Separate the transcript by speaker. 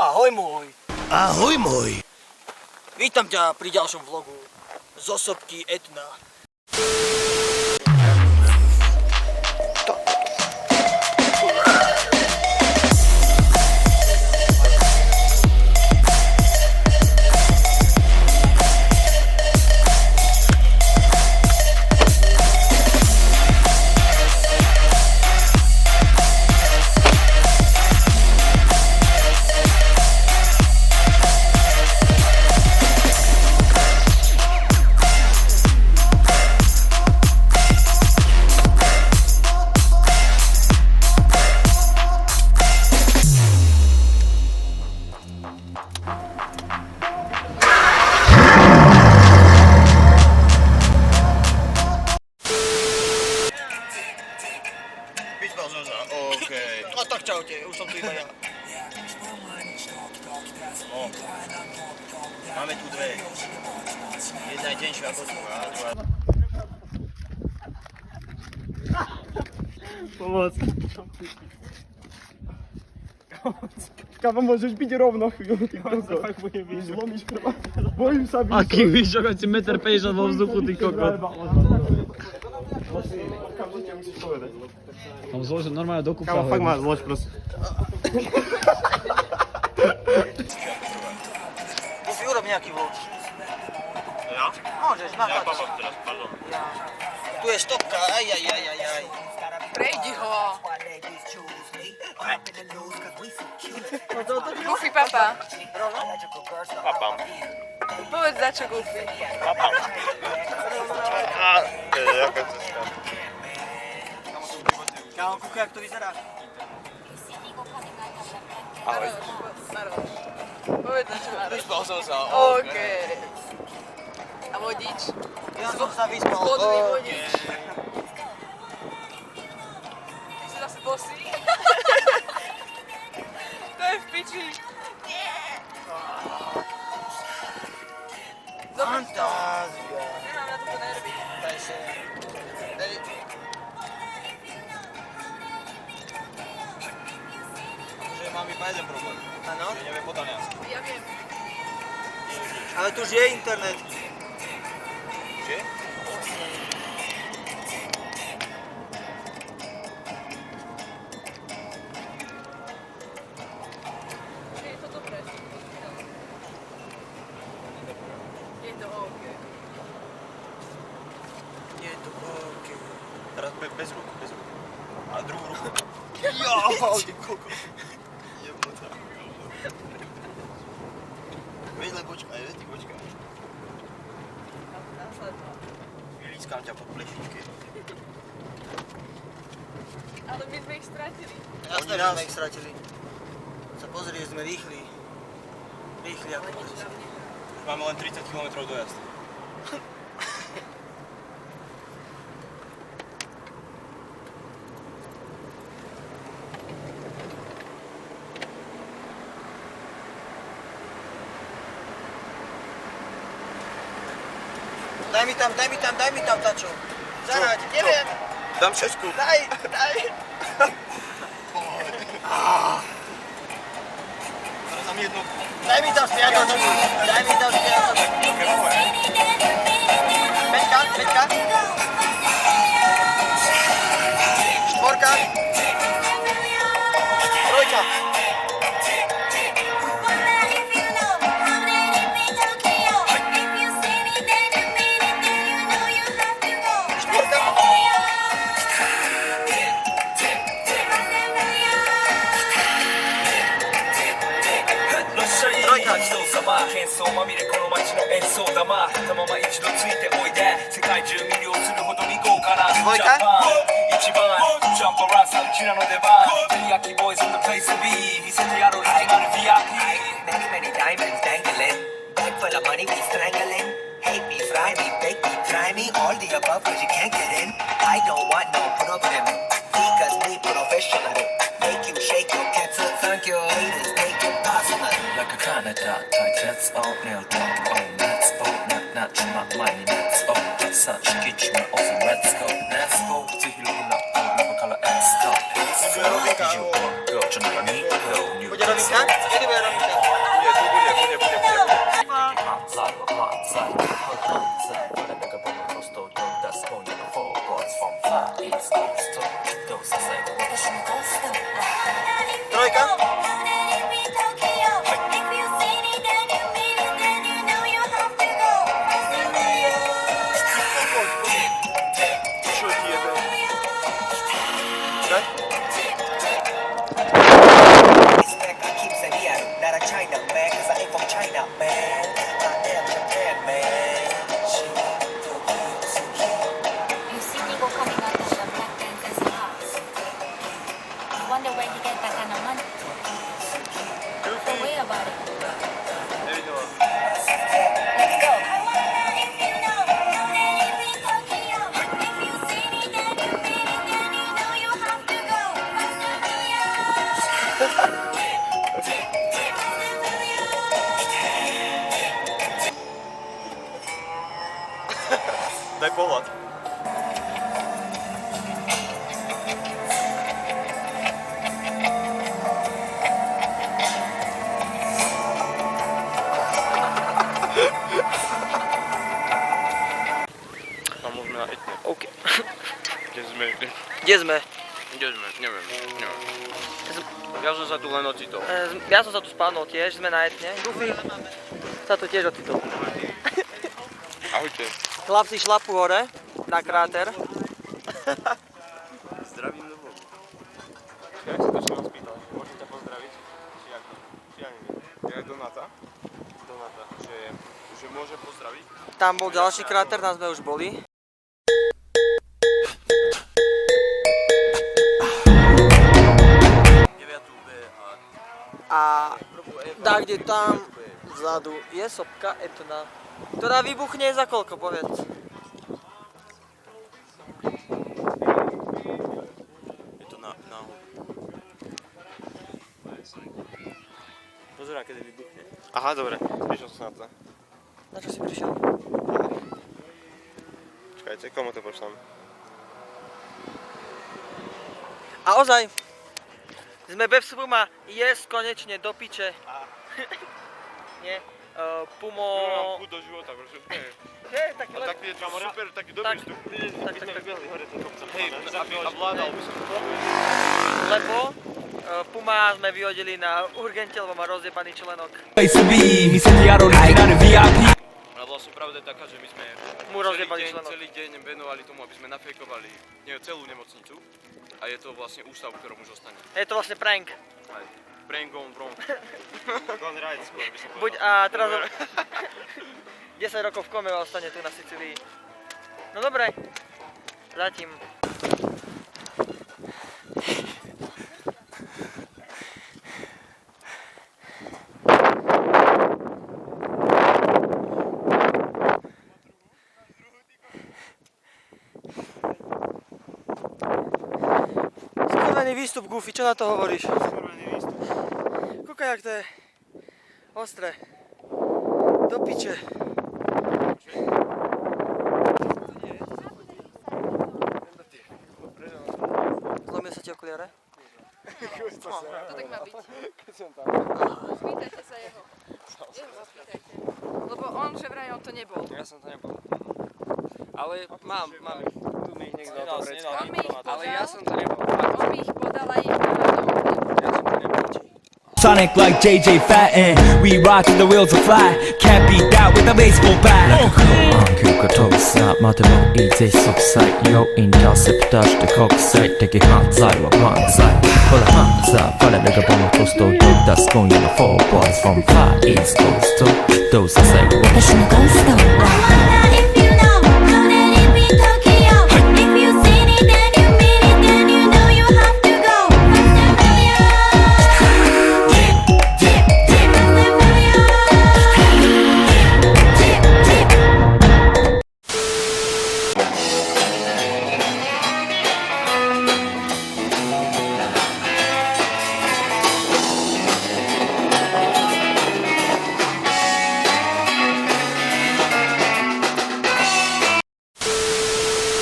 Speaker 1: Ahoj môj.
Speaker 2: Ahoj môj.
Speaker 1: Vítam ťa pri ďalšom vlogu z Osobky Etna.
Speaker 3: Okej.
Speaker 1: A tak čaute, už som tu iba ja.
Speaker 3: Máme tu dve. Jedna je tenšia ako druhá.
Speaker 4: Pomoc. Kámo, môžeš byť rovno chvíľu, ty kokot. Fakt bude byť. Zlomíš krva. Bojím sa byť.
Speaker 5: Aký víš, ako si 1,50 m vo vzduchu, ty kokot.
Speaker 4: Kam to ťa musíš povedať?
Speaker 5: Tam zlož normálne do kúpa.
Speaker 4: Kámo, fakt má zlož, prosím.
Speaker 1: Musí urob nejaký vlog.
Speaker 3: Ja?
Speaker 1: Môžeš,
Speaker 3: Ja
Speaker 1: natáč.
Speaker 3: papám teraz, pardon.
Speaker 1: Tu je stopka, aj.
Speaker 6: Prejdi ho. Goofy papa.
Speaker 3: Papám.
Speaker 6: Povedz za čo Goofy.
Speaker 3: Papám. Jaká cesta?
Speaker 1: Kámo, kúkaj, jak to vyzerá.
Speaker 3: Ahoj.
Speaker 6: Narod. Povedz za čo narod.
Speaker 3: Vyspal som sa.
Speaker 6: OK. A vodič?
Speaker 1: Ja som sa vyspal.
Speaker 6: Vodný vodič. Ty si zase bosý? To je v piči.
Speaker 1: Fantázia.
Speaker 6: Nemám na toto nervy.
Speaker 1: Daj sa. Daj.
Speaker 3: Že mám iba jeden problém.
Speaker 1: Áno?
Speaker 3: Že neviem po taliansky.
Speaker 6: Ja viem.
Speaker 1: Ale tu už je internet.
Speaker 3: Že?
Speaker 6: Je to dobré. Je to OK.
Speaker 1: Je to OK.
Speaker 3: Teraz bez rúk, bez rúk. A druhú ruku.
Speaker 1: Ja, ty koko.
Speaker 3: Jebnutá. Vedle počkaj, ty počkaj.
Speaker 6: Následno.
Speaker 3: Lískam ťa po plešítke.
Speaker 6: Ale my sme ich stratili.
Speaker 1: Jasné, že sme ich stratili. Sa pozri, sme rýchli. Rýchli ako
Speaker 6: Ale nič
Speaker 1: pozri.
Speaker 6: tam nie.
Speaker 3: Máme len 30 km dojazd.
Speaker 1: Daj mi tam tačo. Zaraď, neviem.
Speaker 3: Dám šesku.
Speaker 1: Daj.
Speaker 3: Teraz dám jednu.
Speaker 1: Daj mi tam spiatočku. Peťka. Štvorka. Trojka. Trojka.
Speaker 7: 喧騒まみれこの街の演奏玉たまま一度ついておいで世界中魅了するほどに豪華なジャパン一番ジャンプランさんうちらの出番テリヤキボーイズ in the place to be 見せてやろう始まる VIP
Speaker 8: Many diamonds dangling Bag full of money we strangling Hate me, fry me, bake me, try me All the above cause you can't get in I don't want no problem Because me professional Make you shake your cancel Thank you haters, take it personal
Speaker 7: Like a Canada tight that's all nail top oh let's go not 주마 많이 let's go that's such kitchen also let's goぜひログな中から Let's go
Speaker 1: Bude robinka.
Speaker 7: Go, čo na ní, go, new
Speaker 1: Bude robinka? Kedy bude robinka?
Speaker 8: Respect, I keep saying yeah, not a China man, cause I ain't from China, man. I am Japan, man.
Speaker 2: You see Nigo coming out of the Black Panther's house. I wonder where he get that kind of money. Don't worry about it. Let's go.
Speaker 4: Daj pohľad. Tam môžeme na etne.
Speaker 1: OK.
Speaker 4: Kde sme?
Speaker 1: Kde sme?
Speaker 4: Kde sme? Neviem. Ja som sa tu len ocitol.
Speaker 1: Ja som sa tu spálnul tiež, sme na etne. Goofy sa tu tiež ocitol.
Speaker 4: Ahojte.
Speaker 1: Chlapci šlapu hore na kráter.
Speaker 4: Zdravím do Bohu. Ja sa to ešte spýtal. Môžem ťa pozdraviť? Či jak? Či ja neviem. Ja Donata. Donata. Že môže pozdraviť?
Speaker 1: Tam bol ďalší kráter, tam sme už boli. A tak, kde tam vzadu je sopka Etna, ktorá vybuchne za koľko, povedz?
Speaker 4: Je to náhodou. Pozerám, kedy vybuchne. Aha, dobre. Prišiel som na to.
Speaker 1: Na čo si prišiel?
Speaker 4: Čakajte, komu to pošlám?
Speaker 1: A ozaj, sme bez Puma, jesť konečne do piče. Nie, Pumo...
Speaker 4: Mám chuť do života, pretože to je.
Speaker 1: Hej, taký
Speaker 4: A taký je to super, taký dobrý
Speaker 1: tak,
Speaker 4: vstup.
Speaker 1: tak.
Speaker 4: Hej, a vládal by som to.
Speaker 1: Lebo Puma sme vyhodili na urgente, lebo má rozjebaný členok.
Speaker 4: Ale vlastne pravda je taká, že my sme
Speaker 1: Mu rozjebali členok.
Speaker 4: celý deň venovali tomu, aby sme nafejkovali celú nemocnicu. A je to vlastne ústav, v ktorom už ostane.
Speaker 1: Je to vlastne prank.
Speaker 4: Aj. Brain gone wrong. Gone right skôr by som povedal.
Speaker 1: Buď a teraz 10 rokov v kome ostane tu na Sicílii. No dobre, zatím. Skurvený výstup, Goofy, čo na to hovoríš?
Speaker 4: Skurvený výstup.
Speaker 1: Kúkaj, jak to je ostré. Do piče. Zlomil sa ti okuliare?
Speaker 6: To tak má byť. Spýtajte sa jeho. Jeho sa spýtajte. Lebo on, že vraj on to nebol.
Speaker 4: Ja som to nebol. Ale mám. Tu mi ich niekto dal vrecka.
Speaker 6: On mi ich podal.
Speaker 4: Ale ja som to nebol.
Speaker 6: On mi ich podal a ich nevadol.
Speaker 4: Ja som to nebol.
Speaker 7: Sonic like JJ Fatten, we rockin' the wheels of fly. Can't beat that with a baseball bat.
Speaker 9: 空が飛ぶさまでもいいぜ即歳よインターセプターして国際的犯罪は万歳ほらハンザーファレルがボムコストを出す今夜の4 boys from far east coast どうさせ
Speaker 2: 私のゴースト